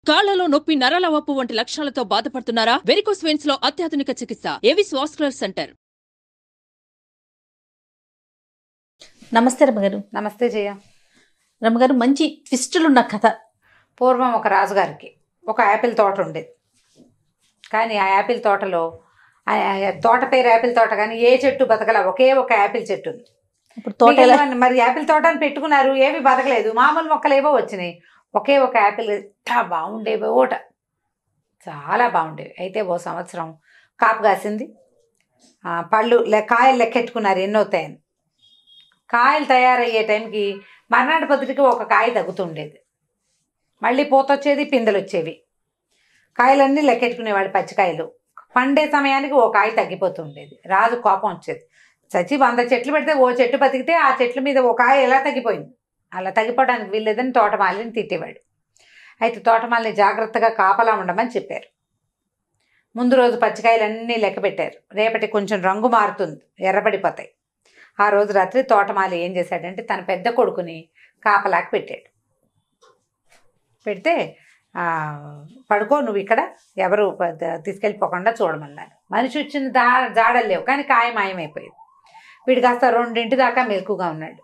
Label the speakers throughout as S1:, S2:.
S1: కాళ్లలో నొప్పి, నరాల వాపు వంటి లక్షణాలతో బాధపడుతున్నారా? వెరికోస్ వెయిన్స్ లో అత్యాధునిక చికిత్స ఏవిస్ వాస్కులర్ సెంటర్.
S2: నమస్తే రమ్మగారు.
S3: నమస్తే జయ.
S2: రమ్మగారు, మంచి ట్విస్టులున్న కథ.
S3: పూర్వం ఒక రాజుగారికి ఒక యాపిల్ తోట ఉండేది. కానీ ఆ యాపిల్ తోటలో తోట పేరు యాపిల్ తోట, కానీ ఏ చెట్టు బతకల, ఒకే ఒక యాపిల్ చెట్టు ఉంది.
S2: ఇప్పుడు తోట
S3: మరి యాపిల్ తోట అని పెట్టుకున్నారు, ఏవి బతకలేదు, మామూలు మొక్కలు ఏవో వచ్చినాయి. ఒకే ఒక యాపిల్ ఎంత బాగుండేవి, ఓట చాలా బాగుండేవి. అయితే ఓ సంవత్సరం కాపు కాసింది. పళ్ళు కాయలు లెక్కెట్టుకున్నారు ఎన్ని అవుతాయని. కాయలు తయారయ్యే టైంకి మర్నాటి పొద్దుటికి ఒక కాయ తగ్గుతుండేది. మళ్ళీ పూతొచ్చేది, పిందెలు వచ్చేవి. కాయలన్నీ లెక్కెట్టుకునేవాడు, పచ్చికాయలు. పండే సమయానికి ఓ కాయ తగ్గిపోతుండేది. రాజు కోపం వచ్చేది. చచ్చి 100 చెట్లు పెడితే ఓ చెట్టు బతికితే ఆ చెట్ల మీద ఓ కాయ ఎలా తగ్గిపోయింది, అలా తగ్గిపోవడానికి వీల్లేదని తోటమాలిని తిట్టేవాడు. అయితే తోటమాలిని జాగ్రత్తగా కాపలా ఉండమని చెప్పారు. ముందు రోజు పచ్చికాయలన్నీ లెక్క పెట్టారు. రేపటి కొంచెం రంగు మారుతుంది, ఎర్రబడిపోతాయి. ఆ రోజు రాత్రి తోటమాలి ఏం చేశాడంటే తన పెద్ద కొడుకుని కాపలాకి పెట్టాడు. పెడితే పడుకో నువ్వు ఇక్కడ, ఎవరు తీసుకెళ్ళిపోకుండా చూడమన్నారు. మనిషి వచ్చిన జాడలు లేవు, కానీ కాయ మాయమైపోయింది. వీడు కాస్త 2 దాకా మెలకుగా ఉన్నాడు.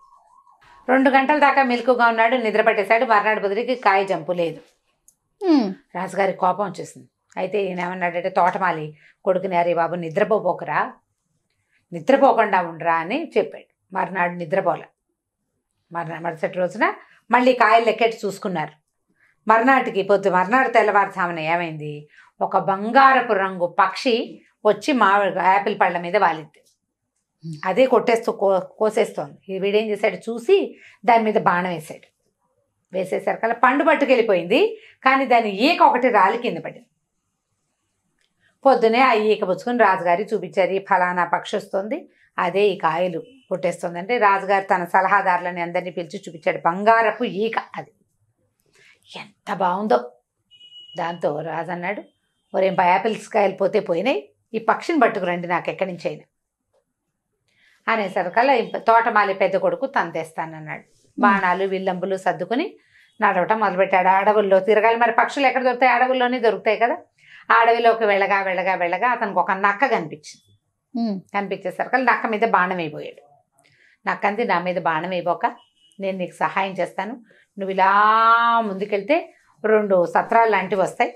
S3: 2 గంటల దాకా మెలకుగా ఉన్నాడు, నిద్ర పట్టేశాడు. మర్నాడు బదులుకి కాయ జంపు లేదు. రాజుగారి కోపం వచ్చేసింది. అయితే ఈయన ఏమన్నాడంటే తోటమాలి కొడుకుని, అరే బాబు నిద్రపోకరా, నిద్రపోకుండా ఉండరా అని చెప్పాడు. మర్నాడు నిద్రపోలే. మరుసటి రోజున మళ్ళీ కాయలు లెక్కెట్టి చూసుకున్నారు. మర్నాడు తెల్లవారుజామున ఏమైంది, ఒక బంగారపు రంగు పక్షి వచ్చి యాపిల్ పళ్ళ మీద వాలింది. అదే కొట్టేస్తూ కోసేస్తోంది. వీడేం చేశాడు, చూసి దాని మీద బాణం వేశాడు. వేసేసరికల్లా పండు పట్టుకెళ్ళిపోయింది, కానీ దాని ఈక ఒకటి రాలి కింద పడింది. పొద్దునే ఆ ఈక పుచ్చుకొని రాజుగారి చూపించారు, ఈ ఫలానా పక్షి వస్తుంది, అదే ఈ కాయలు కొట్టేస్తుంది అంటే. రాజుగారు తన సలహాదారులని అందరినీ పిలిచి చూపించాడు. బంగారపు ఈక అది, ఎంత బాగుందో. దాంతో రాజు అన్నాడు, ఒరేం యాపిల్స్ కాయలు పోతే పోయినాయి, ఈ పక్షిని పట్టుకురండి నాకు ఎక్కడి నుంచి అయినా అనేసరికల్లా తోటమాలి పెద్ద కొడుకు తంతేస్తానన్నాడు. బాణాలు విల్లంబులు సర్దుకుని నడవటం మొదలుపెట్టాడు. అడవుల్లో తిరగాలి, మరి పక్షులు ఎక్కడ దొరుకుతాయి, అడవుల్లోనే దొరుకుతాయి కదా. ఆ అడవిలోకి వెళ్ళగా అతనికి ఒక నక్క కనిపించేసరికల్లా నక్క మీద బాణం అయిపోయాడు. నక్కంది, నా మీద బాణం అయిపోక నేను నీకు సహాయం చేస్తాను, నువ్వు ఇలా ముందుకెళ్తే 2 సత్రాలు లాంటివి వస్తాయి.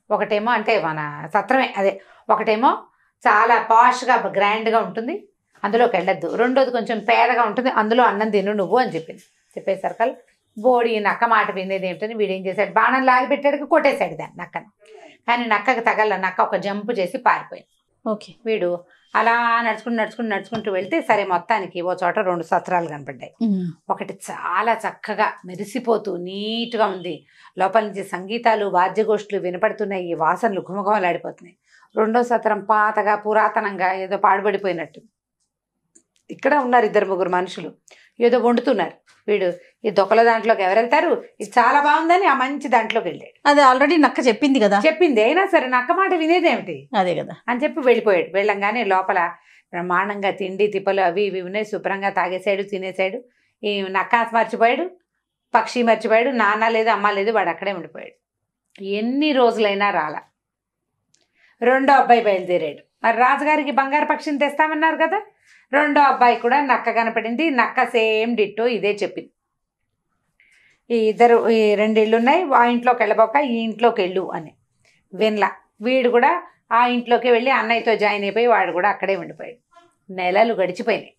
S3: ఒకటేమో అంటే మన సత్రమే అదే, ఒకటేమో చాలా పాష్గా గ్రాండ్గా ఉంటుంది, అందులోకి వెళ్ళొద్దు. రెండోది కొంచెం పేదగా ఉంటుంది, అందులో అన్నం తిను నువ్వు అని చెప్పింది. చెప్పేసరికల్ బోడి నక్క మాట వినేది ఏమిటని వీడేం చేశాడు, బాణం లాగి పెట్టాడు, కొట్టేశాడు దాన్ని నక్కని. కానీ నక్కకి తగల, నక్క ఒక జంపు చేసి పారిపోయింది.
S2: ఓకే.
S3: వీడు అలా నడుచుకుంటూ వెళ్తే సరే మొత్తానికి ఓ చోట 2 సత్రాలు కనపడ్డాయి. ఒకటి చాలా చక్కగా మెరిసిపోతూ నీట్గా ఉంది, లోపల నుంచి సంగీతాలు వాద్యగోష్ఠులు వినపడుతున్నాయి, ఈ వాసనలు ఘుమఘుమలాడిపోతున్నాయి. రెండో సత్రం పాతగా పురాతనంగా ఏదో పాడుబడిపోయినట్టు. ఇక్కడ ఉన్నారు 2-3 మనుషులు, ఏదో వండుతున్నారు. వీడు ఈ దొక్కల దాంట్లోకి ఎవరు వెళ్తారు, ఇది చాలా బాగుందని ఆ మంచి దాంట్లోకి వెళ్ళాడు.
S2: అదే ఆల్రెడీ నక్క చెప్పింది కదా,
S3: చెప్పింది అయినా సరే నక్క మాట వినేదేమిటి,
S2: అదే కదా
S3: అని చెప్పి వెళ్ళిపోయాడు. వెళ్ళంగానే లోపల బ్రహ్మాండంగా తిండి తిప్పలు అవి ఇవి ఉన్నాయి, శుభ్రంగా తాగేశాడు, తినేశాడు. ఈ నక్క మర్చిపోయాడు, పక్షి మర్చిపోయాడు, నాన్న లేదు అమ్మ లేదు, వాడు అక్కడే ఉండిపోయాడు. ఎన్ని రోజులైనా రాలా. రెండో అబ్బాయి బయలుదేరాడు. మరి రాజుగారికి బంగారు పక్షిని తెస్తామన్నారు కదా, రెండో అబ్బాయి కూడా నక్క కనపడింది. నక్క సేమ్ డిట్టో ఇదే చెప్పింది, ఈ 2 ఇళ్ళు ఉన్నాయి, ఆ ఇంట్లోకి వెళ్ళబోక ఈ ఇంట్లోకి వెళ్ళు అని. వినలా. వీడు కూడా ఆ ఇంట్లోకి వెళ్ళి అన్నయ్యతో జాయిన్ అయిపోయి వాడు కూడా అక్కడే ఉండిపోయాడు. నెలలు గడిచిపోయినాయి.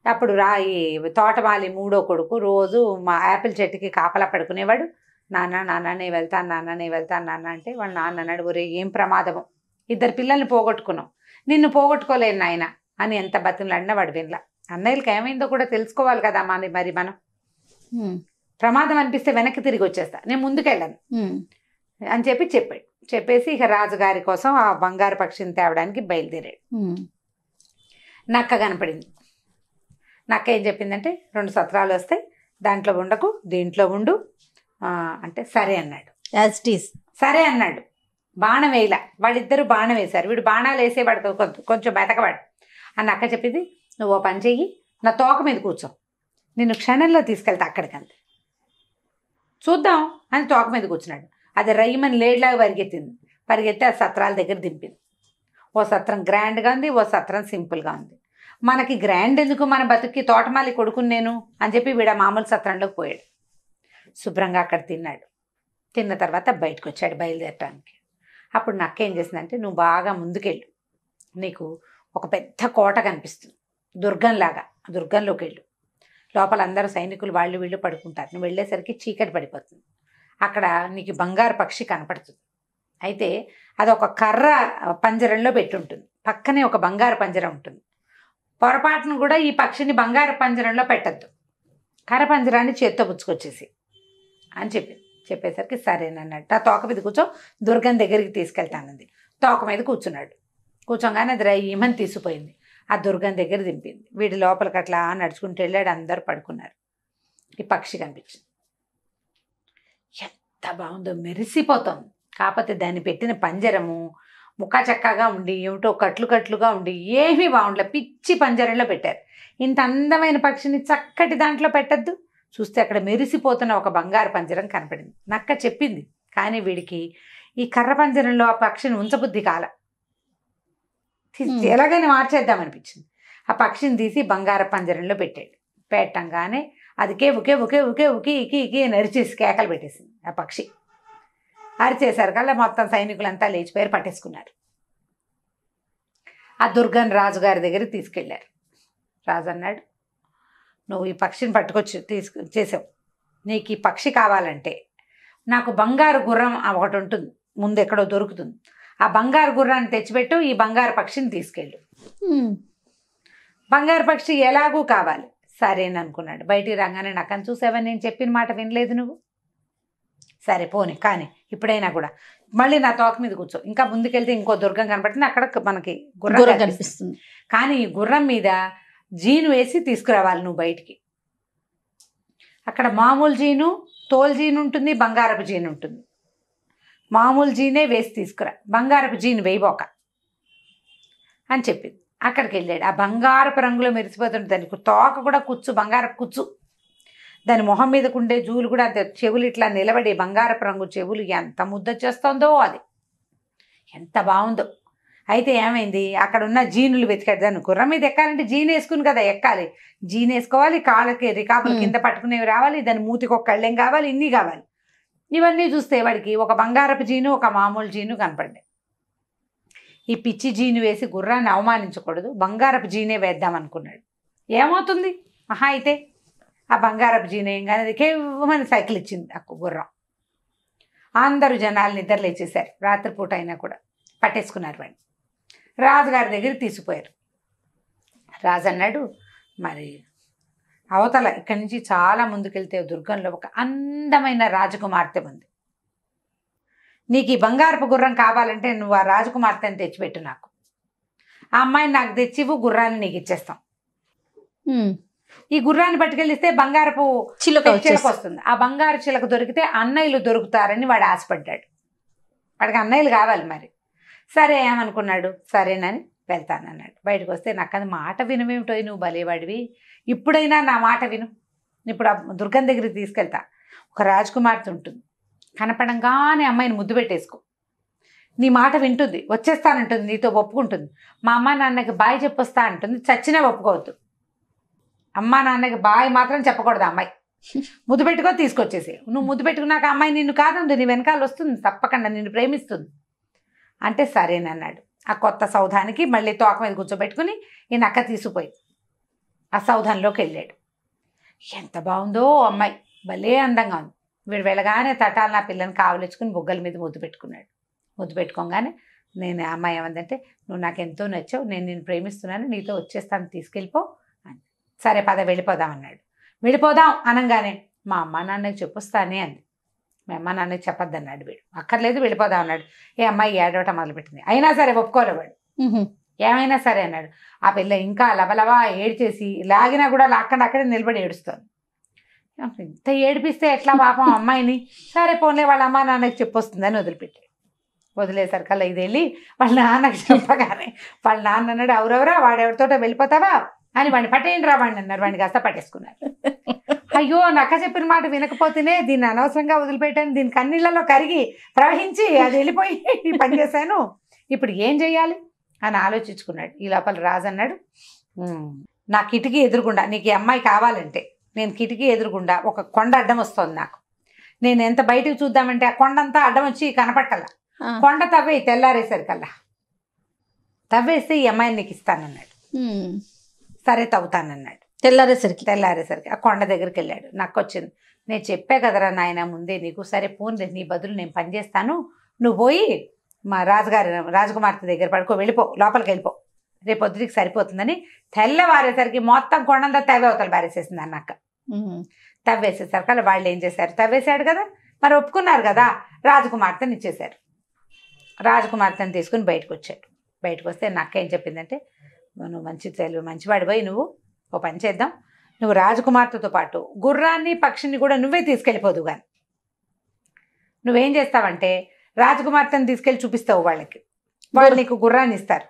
S3: అప్పుడు ఈ తోటమాలి 3వ కొడుకు రోజు మా యాపిల్ చెట్టుకి కాపలా పడుకునేవాడు. నాన్న నేను వెళ్తాను నాన్న అంటే వాళ్ళ నాన్న అన్నాడు, ఒరే ఏం ప్రమాదము, 2 పిల్లల్ని పోగొట్టుకున్నాం, నిన్ను పోగొట్టుకోలేను నాయన అని ఎంత బతిమలాడినా వాడు వినలా. అన్నయ్యలకి ఏమైందో కూడా తెలుసుకోవాలి కదా మరి మనం. ప్రమాదం అనిపిస్తే వెనక్కి తిరిగి వచ్చేస్తా, నేను ముందుకెళ్ళను అని చెప్పాడు. చెప్పేసి ఇక రాజుగారి కోసం ఆ బంగారు పక్షిని తేవడానికి బయలుదేరాడు. నక్క కనపడింది. నక్క ఏం చెప్పిందంటే 2 సత్రాలు వస్తాయి, దాంట్లో ఉండకు, దీంట్లో ఉండు అంటే సరే అన్నాడు.
S2: యాజ్ ఇట్ ఈస్
S3: సరే అన్నాడు. బాణం వేయలా, వాళ్ళిద్దరూ బాణం వేశారు. వీడు బాణాలు వేసేవాడు కొంచెం బెతకవాడు. ఆ నక్క చెప్పింది, నువ్వు ఓ పని చెయ్యి, నా తోక మీద కూర్చో, నిన్ను క్షణంలో తీసుకెళ్తా అక్కడికంతే, చూద్దాం అని తోక మీద కూర్చున్నాడు. అది రైమని లేడ్లాగా పరిగెత్తి ఆ సత్రాల దగ్గర దింపింది. ఓ సత్రం గ్రాండ్గా ఉంది, ఓ సత్రం సింపుల్గా ఉంది. మనకి గ్రాండ్ ఎందుకు, మన బతుక్కి తోటమాలి కొడుకుని నేను అని చెప్పి వీడ మామూలు సత్రంలోకి పోయాడు. శుభ్రంగా అక్కడ తిన్నాడు. తిన్న తర్వాత బయటకు వచ్చాడు బయలుదేరటానికి. అప్పుడు నక్క ఏం చేసిందంటే, నువ్వు బాగా ముందుకెళ్ళు, నీకు ఒక పెద్ద కోట కనిపిస్తుంది దుర్గంలాగా, దుర్గంలోకి వెళ్ళు. లోపల అందరూ సైనికులు వాళ్ళు వీళ్ళు పడుకుంటారు. నువ్వు వెళ్ళేసరికి చీకటి పడిపోతుంది. అక్కడ నీకు బంగారు పక్షి కనపడుతుంది. అయితే అది ఒక కర్ర పంజరంలో పెట్టుంటుంది, పక్కనే ఒక బంగారు పంజరం ఉంటుంది. పొరపాటును కూడా ఈ పక్షిని బంగారు పంజరంలో పెట్టద్దు, కర్ర పంజరాన్ని చేత్తో పుచ్చుకొచ్చేసి అని చెప్పేసరికి సరేనన్నట్టు. ఆ తోక మీద కూర్చో, దుర్గం దగ్గరికి తీసుకెళ్తానంది. తోక మీద కూర్చున్నాడు. కూర్చోగానే అది ఈమని తీసిపోయింది. ఆ దుర్గం దగ్గర దింపింది. వీడి లోపలికి అట్లా నడుచుకుంటూ వెళ్ళాడు. అందరూ పడుకున్నారు. ఈ పక్షి కనిపించింది. ఎంత బాగుందో, మెరిసిపోతుంది. కాకపోతే దాన్ని పెట్టిన పంజరము ముక్కా చక్కగా ఉండి, ఏమిటో కట్లుగా ఉండి ఏమీ బాగుండలే. పిచ్చి పంజరంలో పెట్టారు. ఇంత అందమైన పక్షిని చక్కటి దాంట్లో పెట్టద్దు. చూస్తే అక్కడ మెరిసిపోతున్న ఒక బంగారు పంజరం కనపడింది. నక్క చెప్పింది, కానీ వీడికి ఈ కర్ర పంజరంలో ఆ పక్షిని ఉంచబుద్ధి కాల. ఎలాగైనా మార్చేద్దామనిపించింది. ఆ పక్షిని తీసి బంగారు పంజరంలో పెట్టాడు. పెట్టంగానే అది ఉకి నరిచేసి కేకలు పెట్టేసింది. ఆ పక్షి అరిచేసరికల్లా మొత్తం సైనికులంతా లేచిపోయారు, పట్టేసుకున్నారు. ఆ దుర్గన్ రాజుగారి దగ్గరికి తీసుకెళ్ళారు. రాజు అన్నాడు, నువ్వు ఈ పక్షిని పట్టుకొచ్చి చేసావు, నీకు ఈ పక్షి కావాలంటే నాకు బంగారు గుర్రం ఒకటి ఉంటుంది, ముందు ఎక్కడో దొరుకుతుంది, ఆ బంగారు గుర్రాన్ని తెచ్చిపెట్టు, ఈ బంగారు పక్షిని తీసుకెళ్ళు. బంగారు పక్షి ఎలాగూ కావాలి. సరేననుకున్నాడు. బయటికి రాగానే నక్కని చూసావా, నేను చెప్పిన మాట వినలేదు నువ్వు, సరే పోనీ కానీ ఇప్పుడైనా కూడా మళ్ళీ నా తోక మీద కూర్చో. ఇంకా ముందుకెళ్తే ఇంకో దుర్గం కనపడుతుంది, అక్కడ మనకి గుర్రం కనిపిస్తుంది. కానీ ఈ గుర్రం మీద జీను వేసి తీసుకురావాలి నువ్వు బయటికి. అక్కడ మామూలు జీను, తోలు జీను ఉంటుంది, బంగారపు జీను ఉంటుంది. మామూలు జీనే వేసి తీసుకురా, బంగారపు జీను వేయబోక అని చెప్పింది. అక్కడికి వెళ్ళాడు. ఆ బంగారపు రంగులో మెరిసిపోతుంది. దానికి తోక కూడా కుచ్చు, బంగారపు కుచ్చు. దాని మొహం మీదకు ఉండే జూలు కూడా అంతే, చెవులు ఇట్లా నిలబడి బంగారపు రంగు చెవులు ఎంత ముద్ద చేస్తుందో, అది ఎంత బాగుందో. అయితే ఏమైంది, అక్కడ ఉన్న జీనులు వెతికాడు. దాన్ని గుర్రం మీద ఎక్కాలంటే జీన్ వేసుకుని కదా ఎక్కాలి. జీన్ వేసుకోవాలి, కాళ్ళకి రికాపులు కింద పట్టుకునేవి రావాలి, దాని మూతికి ఒక కళ్ళెం కావాలి, ఇన్ని కావాలి. ఇవన్నీ చూస్తే వాడికి ఒక బంగారపు జీను, ఒక మామూలు జీను కనపడ్డాయి. ఈ పిచ్చి జీను వేసి గుర్రాన్ని అవమానించకూడదు, బంగారపు జీనే వేద్దాం అనుకున్నాడు. ఏమవుతుంది మహా అయితే ఆ బంగారపు జీనే ఏం కానీ అది కేవలం సైకిల్ ఇచ్చింది ఆ గుర్రం. అందరూ జనాలు నిద్ర లేచేశారు. రాత్రిపూట అయినా కూడా పట్టేసుకున్నారు వాడిని. రాజుగారి దగ్గరికి తీసుకుపోయారు. రాజు అన్నాడు, మరి అవతల ఇక్కడి నుంచి చాలా ముందుకెళ్తే దుర్గంలో ఒక అందమైన రాజకుమార్తె ఉంది. నీకు ఈ బంగారపు గుర్రం కావాలంటే నువ్వు ఆ రాజకుమార్తెని తెచ్చిపెట్టు నాకు. ఆ అమ్మాయిని నాకు తెచ్చివు, గుర్రాన్ని నీకు ఇచ్చేస్తాం. ఈ గుర్రాన్ని పట్టుకెళ్ళిస్తే బంగారపు చిలక వస్తుంది. ఆ బంగారు చిలక దొరికితే అన్నయ్యలు దొరుకుతారని వాడు ఆశపడ్డాడు. వాడికి అన్నయ్యలు కావాలి. మరి సరే ఏమనుకున్నాడు, సరేనని వెళ్తానన్నాడు. బయటకు వస్తే నాకు అది మాట వినమేమిటో, నువ్వు భలేవాడివి, ఇప్పుడైనా నా మాట విను, ఇప్పుడు ఆ దుర్గం దగ్గరికి తీసుకెళ్తా. ఒక రాజకుమార్తె ఉంటుంది, కనపడంగానే అమ్మాయిని ముద్దు పెట్టేసుకో, నీ మాట వింటుంది, వచ్చేస్తానంటుంది, నీతో ఒప్పుకుంటుంది. మా అమ్మ నాన్నకి బాయ్ చెప్పొస్తా అంటుంది, చచ్చినా ఒప్పుకోవద్దు. అమ్మ నాన్నకి బాయ్ మాత్రం చెప్పకూడదు. అమ్మాయి ముద్దు పెట్టుకో, తీసుకొచ్చేసి. నువ్వు ముద్దు పెట్టుకున్నాక అమ్మాయి నిన్ను కాదందు, నీ వెనకాల వస్తుంది, తప్పకుండా నిన్ను ప్రేమిస్తుంది అంటే సరేనన్నాడు. ఆ కొత్త సౌధానికి మళ్ళీ తోక మీద కూర్చోబెట్టుకుని ఈ నక్క తీసుకుపోయి ఆ సౌధంలోకి వెళ్ళాడు. ఎంత బాగుందో అమ్మాయి, భలే అందంగా ఉంది. వీడు వెళ్ళగానే తటాలు నా పిల్లని కావలించుకుని బుగ్గల మీద ముద్దు పెట్టుకున్నాడు. ముద్దు పెట్టుకోగానే నేను అమ్మాయి ఏమందంటే, నువ్వు నాకు ఎంతో నచ్చావు, నేను నిన్ను ప్రేమిస్తున్నాను, నీతో వచ్చేస్తాను, తీసుకెళ్ళిపో అని. సరే పద వెళ్ళిపోదామన్నాడు. వెళ్ళిపోదాం అనగానే మా అమ్మ నాన్నకి చెప్పొస్తానే అంది. మీ అమ్మ నాన్నకి చెప్పొద్దన్నాడు వీడు. అక్కర్లేదు వెళ్ళిపోదాం అన్నాడు. ఏ అమ్మాయి ఏడవటం మొదలుపెట్టింది. అయినా సరే ఒప్పుకోలే వాడు. ఏమైనా సరే అన్నాడు. ఆ పిల్ల ఇంకా లబలబా ఏడ్చేసి లాగినా కూడా లాక్కండి అక్కడే నిలబడి ఏడుస్తుంది. ఇంత ఏడిపిస్తే ఎట్లా పాపం అమ్మాయిని. సరే పోన్లే వాళ్ళ అమ్మ నాన్నకి చెప్పొస్తుందని వదిలిపెట్టాడు. వదిలేసరికల్లా ఇది వెళ్ళి వాళ్ళ నాన్నకి చెప్పగానే వాళ్ళ నాన్న అన్నాడు, ఎవరెవరా వాడెవరితోటో వెళ్ళిపోతావా, అని వాడిని పట్టేయండి రా వాడిని అన్నారు. వాడిని కాస్త పట్టేసుకున్నారు. అయ్యో నక్క చెప్పిన మాట వినకపోతేనే దీన్ని అనవసరంగా వదిలిపెట్టాను, దీని కన్నీళ్ళలో కరిగి ప్రవహించి అది వెళ్ళిపోయి ఈ పని చేశాను, ఇప్పుడు ఏం చెయ్యాలి అని ఆలోచించుకున్నాడు. ఈ లోపల రాజు అన్నాడు, నా కిటికీ ఎదురుగుండా నీకు ఈ అమ్మాయి కావాలంటే నేను కిటికీ ఎదురుగుండా ఒక కొండ అడ్డం వస్తుంది నాకు, నేను ఎంత బయటకు చూద్దామంటే ఆ కొండంతా అడ్డం వచ్చి కనపట్టల, కొండ తవ్వే తెల్లారేసరికల్లా తవ్వేస్తే ఈ అమ్మాయిని నీకు ఇస్తానన్నాడు. సరే తవ్వుతానన్నాడు. తెల్లారేసరికి ఆ కొండ దగ్గరికి వెళ్ళాడు. నాకు వచ్చింది, నేను చెప్పా కదరా నాయన ముందే నీకు, సరే పోన్లే నీ బదులు నేను పని చేస్తాను, నువ్వు పోయి మా రాజకుమార్తె దగ్గర పడుకో, వెళ్ళిపో, లోపలికి వెళ్ళిపో, రేపు పొద్దుటికి సరిపోతుందని తెల్లవారేసరికి మొత్తం కొండంతా తవ్వే అవతల పారేసేసింది అన్నక్క. తవ్వేసేసరికి అలా వాళ్ళు ఏం చేశారు, తవ్వేశాడు కదా మరి ఒప్పుకున్నారు కదా, రాజకుమార్తెని ఇచ్చేశారు. రాజకుమార్తెని తీసుకుని బయటకు వచ్చాడు. బయటకు వస్తే నక్క ఏం చెప్పిందంటే, నువ్వు మంచివాడి పోయి నువ్వు ఓ పని చేద్దాం, నువ్వు రాజకుమార్తెతో పాటు గుర్రాన్ని పక్షిని కూడా నువ్వే తీసుకెళ్ళిపోదు కానీ నువ్వేం చేస్తావంటే రాజకుమార్తెని తీసుకెళ్ళి చూపిస్తావు వాళ్ళకి, వాళ్ళు నీకు గుర్రాన్ని ఇస్తారు,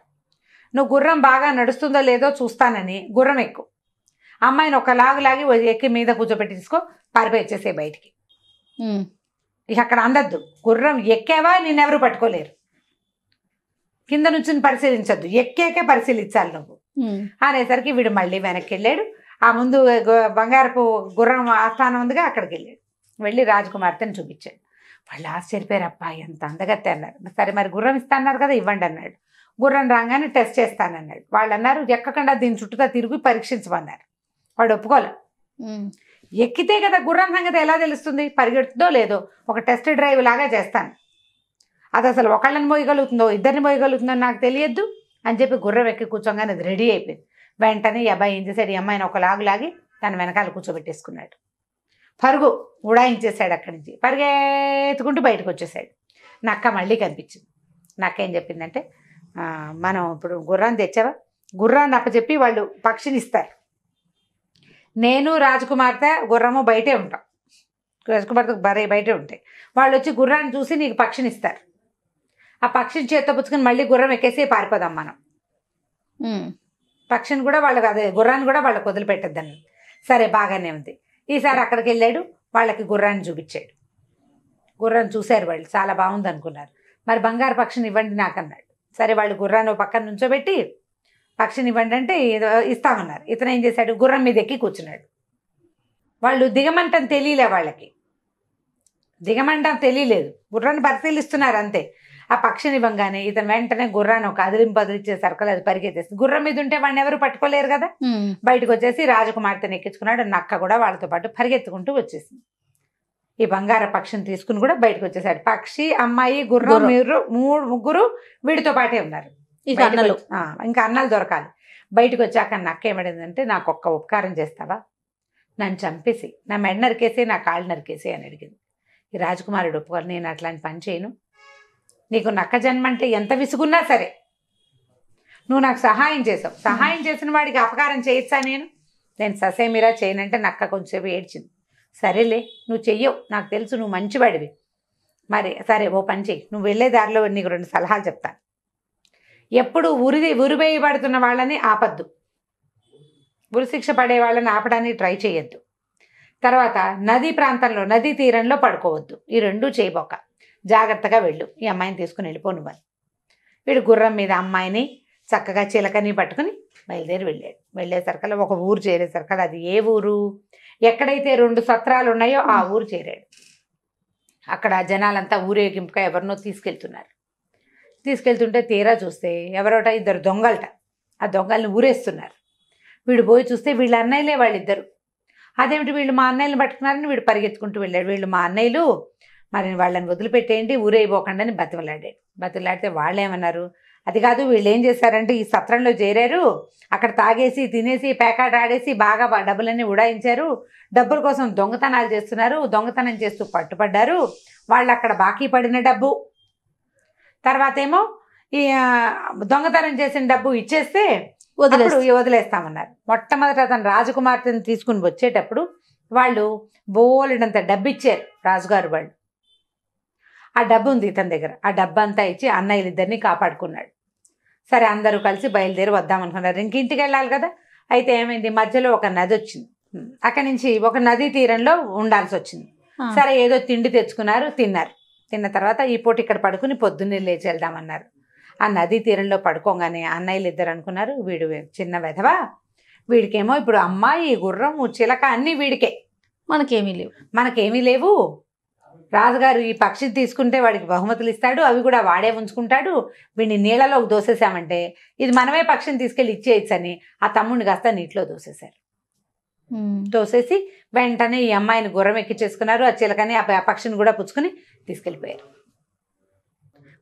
S3: నువ్వు గుర్రం బాగా నడుస్తుందో లేదో చూస్తానని గుర్రం ఎక్కువ అమ్మాయిని ఒక లాగి ఎక్కి మీద కూర్చోబెట్టి తీసుకో, పారిపోయి వచ్చేసే బయటికి, ఇక అక్కడ అందద్దు, గుర్రం ఎక్కేవా నిన్నెవరూ పట్టుకోలేరు, కింద నుంచి పరిశీలించద్దు, ఎక్కేకే పరిశీలించాలి నువ్వు అనేసరికి వీడు మళ్ళీ వెనక్కి వెళ్ళాడు. ఆ ముందు బంగారపు గుర్రం ఆస్థానం ఉందిగా అక్కడికి వెళ్ళాడు. వెళ్ళి రాజకుమార్తెని చూపించాడు. వాళ్ళు ఆశ్చర్యపోయారు, అబ్బా ఎంత అందగత్తే అన్నారు. సరే మరి గుర్రం ఇస్తాన్నారు కదా ఇవ్వండి అన్నాడు. గుర్రం రాగానే టెస్ట్ చేస్తానన్నాడు. వాళ్ళు అన్నారు ఎక్కకుండా దీని చుట్టూతా తిరిగి పరీక్షించమన్నారు. వాడు ఒప్పుకోలే. ఎక్కితే కదా గుర్రం సంగతి ఎలా తెలుస్తుంది, పరిగెడుతుందో లేదో, ఒక టెస్ట్ డ్రైవ్ లాగా చేస్తాను, అది అసలు ఒకళ్ళని మోయగలుగుతుందో ఇద్దరిని మోయగలుగుతుందో నాకు తెలియద్దు అని చెప్పి గుర్రం ఎక్కి కూర్చోగానే అది రెడీ అయిపోయింది. వెంటనే ఈ అబ్బాయి ఏం చేశాడు, ఈ అమ్మాయిని ఒక లాగి తన వెనకాల కూర్చోబెట్టేసుకున్నాడు. పరుగు ఉడాయించేశాడు. అక్కడి నుంచి పరిగెత్తుకుంటూ బయటకు వచ్చేసాడు. నక్క మళ్ళీ కనిపించింది. నక్క ఏం చెప్పిందంటే, మనం ఇప్పుడు గుర్రాన్ని తెచ్చావా, గుర్రాన్ని అప్పచెప్పి వాళ్ళు పక్షిని ఇస్తారు, నేను రాజకుమార్తె గుర్రము బయటే ఉంటాం, రాజకుమార్తె బయటే ఉంటాయి, వాళ్ళు వచ్చి గుర్రాన్ని చూసి నీకు పక్షిని ఇస్తారు, ఆ పక్షిని చేత్తో పుచ్చుకొని మళ్ళీ గుర్రం ఎక్కేసి పారిపోదాం మనం, పక్షిని కూడా వాళ్ళకి అదే గుర్రాన్ని కూడా వాళ్ళకి వదిలిపెట్టద్దని. సరే బాగానే ఉంది. ఈసారి అక్కడికి వెళ్ళాడు, వాళ్ళకి గుర్రాన్ని చూపించాడు. గుర్రాన్ని చూశారు వాళ్ళు, చాలా బాగుంది అనుకున్నారు. మరి బంగారు పక్షిని ఇవ్వండి నాకు అన్నాడు. సరే వాళ్ళు గుర్రాన్ని పక్కన నుంచోబెట్టి పక్షిని ఇవ్వండి అంటే ఇస్తామన్నారు. ఇతను ఏం చేశాడు, గుర్రం మీద ఎక్కి కూర్చున్నాడు. వాళ్ళు దిగమంటం తెలియలే, వాళ్ళకి దిగమంటం తెలియలేదు, గుర్రాన్ని పరిశీలిస్తున్నారు అంతే. ఆ పక్షిని ఇవ్వగానే ఇతను వెంటనే గుర్రాన్ని ఒక అదిలింపదిలిచ్చే సర్కల్ అది పరిగెత్తేసి, గుర్రం మీద ఉంటే వాడిని ఎవరు పట్టుకోలేరు కదా, బయటకు వచ్చేసి రాజకుమార్తెని ఎక్కించుకున్నాడు. నక్క కూడా వాళ్ళతో పాటు పరిగెత్తుకుంటూ వచ్చేసింది. ఈ బంగార పక్షిని తీసుకుని కూడా బయటకు వచ్చేసాడు. పక్షి, అమ్మాయి, గుర్రం, ముగ్గురు వీడితో పాటే ఉన్నారు. ఇంకా అన్నలు దొరకాలి. బయటకు వచ్చాక నక్క ఏమడిందంటే, నాకు ఒక్క ఉపకారం చేస్తావా, నన్ను చంపేసి నా మెడ నరికేసి నా కాళ్ళు నరికేసి అని అడిగింది. ఈ రాజకుమారుడు ఒప్పుకోవాలి, నేను అట్లాంటి పని చేయను, నీకు నక్క జన్మ అంటే ఎంత విసుగున్నా సరే నువ్వు నాకు సహాయం చేసావు, సహాయం చేసిన వాడికి అపకారం చేయొచ్చా, నేను ససేమిరా చేయనంటే నక్క కొంచెంసేపు ఏడ్చింది. సరేలే నువ్వు చెయ్యవు, నాకు తెలుసు నువ్వు మంచివాడివి, మరి సరే ఓ పని చెయ్యి, నువ్వు వెళ్ళే దారిలో నీకు 2 సలహాలు చెప్తాను. ఎప్పుడు ఉరివేయబడుతున్న వాళ్ళని ఆపద్దు, ఉరిశిక్ష పడే వాళ్ళని ఆపడానికి ట్రై చేయొద్దు. తర్వాత నదీ ప్రాంతంలో నదీ తీరంలో పడుకోవద్దు. ఈ 2 చేయబోక జాగ్రత్తగా వెళ్ళు, ఈ అమ్మాయిని తీసుకుని వెళ్ళిపో నువ్వని. వీడు గుర్రం మీద అమ్మాయిని చక్కగా చిలకని పట్టుకుని బయలుదేరి వెళ్ళాడు. వెళ్ళేసరికల్లా ఒక ఊరు చేరేసరికల్లా, అది ఏ ఊరు, ఎక్కడైతే 2 సత్రాలు ఉన్నాయో ఆ ఊరు చేరాడు. అక్కడ జనాలంతా ఊరేగింపుగా ఎవరినో తీసుకెళ్తుంటే తీరా చూస్తే ఎవరోట 2 దొంగలట, ఆ దొంగల్ని ఊరేస్తున్నారు. వీడు పోయి చూస్తే వీళ్ళ అన్నయ్యలే వాళ్ళిద్దరు. అదేమిటి వీళ్ళు మా అన్నయ్యని పట్టుకున్నారని వీడు పరిగెత్తుకుంటూ వెళ్ళాడు. వీళ్ళు మా అన్నయ్యలు, మరి వాళ్ళని వదిలిపెట్టేయండి, ఊరైపోకండి అని బతిలాడితే వాళ్ళు ఏమన్నారు, అది కాదు వీళ్ళు ఏం చేశారంటే ఈ సత్రంలో చేరారు, అక్కడ తాగేసి తినేసి పేకాట ఆడేసి బాగా డబ్బులన్నీ ఉడాయించారు, డబ్బుల కోసం దొంగతనాలు చేస్తున్నారు, దొంగతనం చేస్తూ పట్టుపడ్డారు, వాళ్ళు అక్కడ బాకీ పడిన డబ్బు, తర్వాత ఏమో ఈ దొంగతనం చేసిన డబ్బు ఇచ్చేస్తే వదిలేస్తామన్నారు. మొట్టమొదట అతను రాజకుమార్తెను తీసుకుని వచ్చేటప్పుడు వాళ్ళు బోలెడంత డబ్బు ఇచ్చారు రాజుగారు వాళ్ళు. ఆ డబ్బు ఉంది ఇతని దగ్గర, ఆ డబ్బు అంతా ఇచ్చి అన్నయ్యలిద్దరిని కాపాడుకున్నాడు. సరే అందరూ కలిసి బయలుదేరి వద్దామనుకున్నారు. ఇంటికి వెళ్ళాలి కదా, అయితే ఏమైంది, మధ్యలో ఒక నది వచ్చింది. అక్కడి నుంచి ఒక నదీ తీరంలో ఉండాల్సి వచ్చింది. సరే ఏదో తిండి తెచ్చుకున్నారు, తిన్నారు. తిన్న తర్వాత ఈ పూట ఇక్కడ పడుకుని పొద్దున్నే లేచి వెళ్దామన్నారు. ఆ నదీ తీరంలో పడుకోగానే అన్నయ్యలు ఇద్దరు అనుకున్నారు, వీడు చిన్న వెధవా, వీడికేమో ఇప్పుడు అమ్మాయి, గుర్రం, చిలక అన్నీ వీడికే, మనకేమీ లేవు. రాజుగారు ఈ పక్షిని తీసుకుంటే వాడికి బహుమతులు ఇస్తాడు, అవి కూడా వాడే ఉంచుకుంటాడు. వీడిని నీళ్ళలోకి దోసేసామంటే ఇది మనమే పక్షిని తీసుకెళ్ళి ఇచ్చేయచ్చు అని ఆ తమ్ముడిని కాస్త నీటిలో దోసేశారు. దోసేసి వెంటనే ఈ అమ్మాయిని గుర్రం ఎక్కించేసుకున్నారు. ఆ చిలకని ఆ పక్షిని కూడా పుచ్చుకుని తీసుకెళ్ళిపోయారు.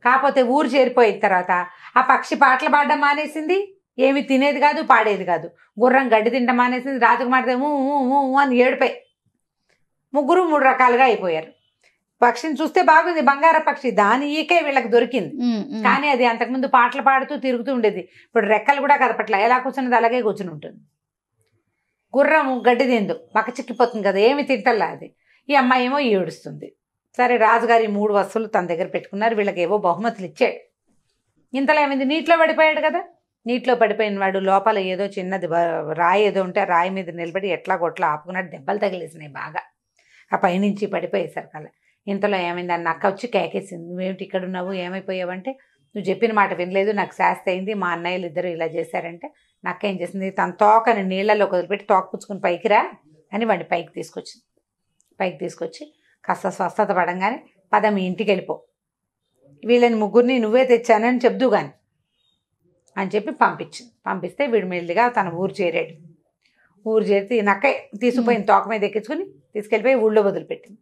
S3: కాకపోతే ఊరు చేరిపోయిన తర్వాత ఆ పక్షి పాటలు పాడడం మానేసింది, ఏమి తినేది కాదు, పాడేది కాదు. గుర్రం గడ్డి తినడం మానేసింది. రాజకుమార్తె అని ఏడిపోయి ముగ్గురు 3 రకాలుగా అయిపోయారు. పక్షిని చూస్తే బాగుంది, బంగార పక్షి, దాని ఈకే వీళ్ళకి దొరికింది. కానీ అది అంతకుముందు పాటలు పాడుతూ తిరుగుతూ ఉండేది. ఇప్పుడు రెక్కలు కూడా కదపట్ల, ఎలా కూర్చున్నది అలాగే కూర్చుని ఉంటుంది. గుర్రం గడ్డి తిందు, మక్క చిక్కిపోతుంది కదా, ఏమి తింటల్లా అది. ఈ అమ్మాయి ఏమో ఏడుస్తుంది. సరే రాజుగారు ఈ 3 వస్తువులు తన దగ్గర పెట్టుకున్నారు. వీళ్ళకి ఏవో బహుమతులు ఇచ్చాడు. ఇంతలో ఏమైంది, నీటిలో పడిపోయాడు కదా. నీటిలో పడిపోయిన వాడు లోపల ఏదో చిన్నది రాయి ఏదో ఉంటే ఆ రాయి మీద నిలబడి ఎట్లా కొట్లా ఆపుకున్నాడు. దెబ్బలు తగిలేసినాయి బాగా. ఆ పైనుంచి పడిపోయేసరికి అలా. ఇంతలో ఏమైంది, ఆ నక్క వచ్చి కేకేసింది, నువ్వేమిటి ఇక్కడ ఉన్నావు, ఏమైపోయావంటే, నువ్వు చెప్పిన మాట వినలేదు, నాకు శాస్తి అయింది, మా అన్నయ్యలు ఇద్దరు ఇలా చేశారంటే నక్క ఏం చేసింది, తన తోకని నీళ్ళలో వదిలిపెట్టి తోక పుచ్చుకుని పైకి రా అని వాడిని పైకి తీసుకొచ్చింది. పైకి తీసుకొచ్చి కాస్త స్వస్థత పడంగానే పద మీ ఇంటికి వెళ్ళిపో, వీళ్ళని ముగ్గురిని నువ్వే తెచ్చానని చెప్దు కానీ అని చెప్పి పంపించింది. పంపిస్తే వీడు మెల్లిగా తన ఊరు చేరాడు. ఊరు చేరి నక్క తీసుకుపోయిన తోక మీద ఎక్కించుకుని తీసుకెళ్ళిపోయి ఊళ్ళో వదిలిపెట్టింది.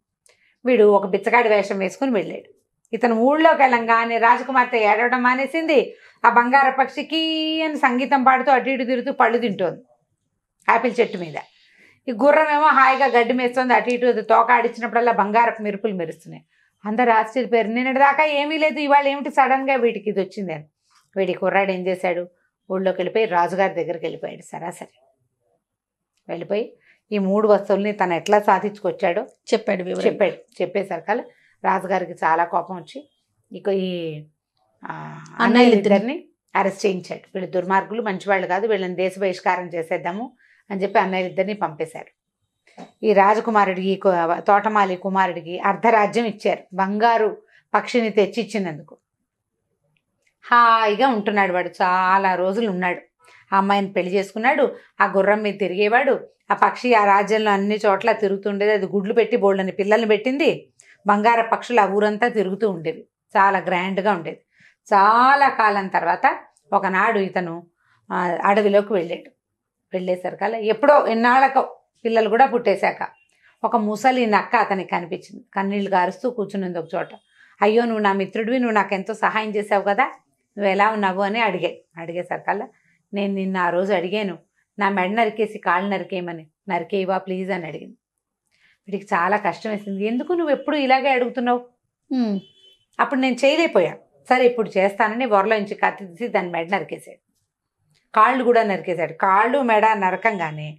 S3: వీడు ఒక బిచ్చగాడి వేషం వేసుకుని వెళ్ళాడు. ఇతను ఊళ్ళోకి వెళ్ళంగానే రాజకుమార్తె ఏడవడం మానేసింది. ఆ బంగార పక్షికి అని సంగీతం పాడుతూ అటు ఇటు తిరుగుతూ పళ్ళు తింటోంది ఆపిల్ చెట్టు మీద. ఈ గుర్రం ఏమో హాయిగా గడ్డి మేస్తుంది, అటు ఇటు తోక ఆడిచ్చినప్పుడల్లా బంగారపు మెరుపులు మెరుస్తున్నాయి. అందరు ఆశ్చర్యపోయారు, నిన్నటి దాకా ఏమీ లేదు, ఇవాళ ఏమిటి సడన్గా వీటికి ఇది వచ్చింది అని. వీడి కుర్రాడు ఏం చేశాడు, ఊళ్ళోకి వెళ్ళిపోయి రాజుగారి దగ్గరికి వెళ్ళిపోయాడు. సరాసరి వెళ్ళిపోయి ఈ 3 వస్తువుల్ని తను ఎట్లా సాధించుకొచ్చాడో చెప్పేసరికల్లా రాజుగారికి చాలా కోపం వచ్చి ఇక ఈ అన్నయ్యలిద్దరిని అరెస్ట్ చేయించాడు. వీళ్ళు దుర్మార్గులు, మంచివాళ్ళు కాదు, వీళ్ళని దేశ బహిష్కారం చేసేద్దాము అని చెప్పి అన్నయ్యలిద్దరిని పంపేశారు. ఈ రాజకుమారుడికి, తోటమాలి కుమారుడికి అర్ధరాజ్యం ఇచ్చారు, బంగారు పక్షిని తెచ్చి ఇచ్చినందుకు. హాయిగా ఉంటున్నాడు వాడు, చాలా రోజులు ఉన్నాడు. ఆ అమ్మాయిని పెళ్లి చేసుకున్నాడు. ఆ గుర్రం మీద తిరిగేవాడు. ఆ పక్షి ఆ రాజ్యంలో అన్ని చోట్ల తిరుగుతుండేది. అది గుడ్లు పెట్టి బోళ్ళని పిల్లల్ని పెట్టింది. బంగార పక్షులు ఆ ఊరంతా తిరుగుతూ ఉండేవి. చాలా గ్రాండ్గా ఉండేది. చాలా కాలం తర్వాత ఒకనాడు ఇతను అడవిలోకి వెళ్ళాడు. వెళ్ళేసరికల్లా ఎప్పుడో ఎన్నాళ్ళకో పిల్లలు కూడా పుట్టేశాక ఒక ముసలి నక్క అతనికి కనిపించింది. కన్నీళ్ళు గారుస్తూ కూర్చున్నది ఒక చోట. అయ్యో నువ్వు నా మిత్రుడివి, నువ్వు నాకు ఎంతో సహాయం చేసావు కదా, నువ్వు ఎలా ఉన్నావు అని అడిగేసరికల్లా నేను నిన్న ఆ రోజు అడిగాను, నా మెడ నరికేసి కాళ్ళు నరికేయమని, నరికేయవా ప్లీజ్ అని అడిగింది. వీడికి చాలా కష్టం వేసింది. ఎందుకు నువ్వు ఎప్పుడు ఇలాగే అడుగుతున్నావు, అప్పుడు నేను చేయలేకపోయాను, సరే ఇప్పుడు చేస్తానని వరలో నుంచి కత్తి తీసి దాని మెడ నరికేసాడు. కాళ్ళు కూడా నరికేశాడు. కాళ్ళు మెడ నరకంగానే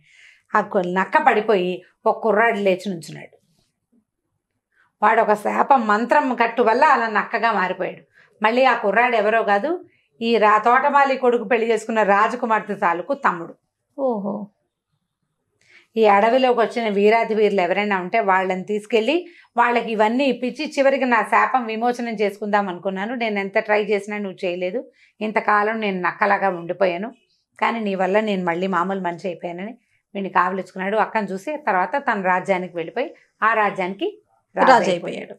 S3: ఆ నక్క పడిపోయి ఒక కుర్రాడు లేచి నుంచున్నాడు. వాడు ఒక శాపం మంత్రం కట్టు వల్ల అలా నక్కగా మారిపోయాడు. మళ్ళీ ఆ కుర్రాడు ఎవరో కాదు, ఈ తోటమాలి కొడుకు పెళ్లి చేసుకున్న రాజకుమార్తె తాలూకు తమ్ముడు.
S2: ఓహో.
S3: ఈ అడవిలోకి వచ్చిన వీరాధి వీరులు ఎవరైనా ఉంటే వాళ్ళని తీసుకెళ్ళి వాళ్ళకి ఇవన్నీ ఇప్పించి చివరికి నా శాపం విమోచనం చేసుకుందాం అనుకున్నాను. నేను ఎంత ట్రై చేసినా నువ్వు చేయలేదు. ఇంతకాలం నేను నక్కలాగా ఉండిపోయాను, కానీ నీ వల్ల నేను మళ్ళీ మామూలు మనిషి అయిపోయానని వీడిని కావలించుకున్నాడు. అక్కని చూసి తర్వాత తన రాజ్యానికి వెళ్ళిపోయి ఆ రాజ్యానికి రాజు అయిపోయాడు.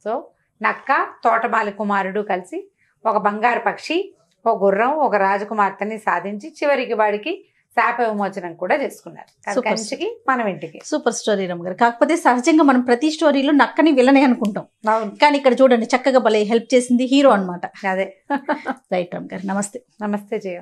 S3: సో నక్క, తోటమాలి కుమారుడు కలిసి ఒక బంగారు పక్షి, ఒక గుర్రం, ఒక రాజకుమార్తెని సాధించి చివరికి వాడికి శాప విమోచనం కూడా చేసుకున్నారు. కంచికి మనం ఇంటికి.
S2: సూపర్ స్టోరీ రమ్మగారు. కాకపోతే సహజంగా మనం ప్రతి స్టోరీలో నక్కని విలనే అనుకుంటాం.
S3: అవును,
S2: కానీ ఇక్కడ చూడండి చక్కగా భలే హెల్ప్ చేసింది హీరో అన్నమాట.
S3: అదే.
S2: రైట్ రమ్మగారు, నమస్తే.
S3: నమస్తే జయ.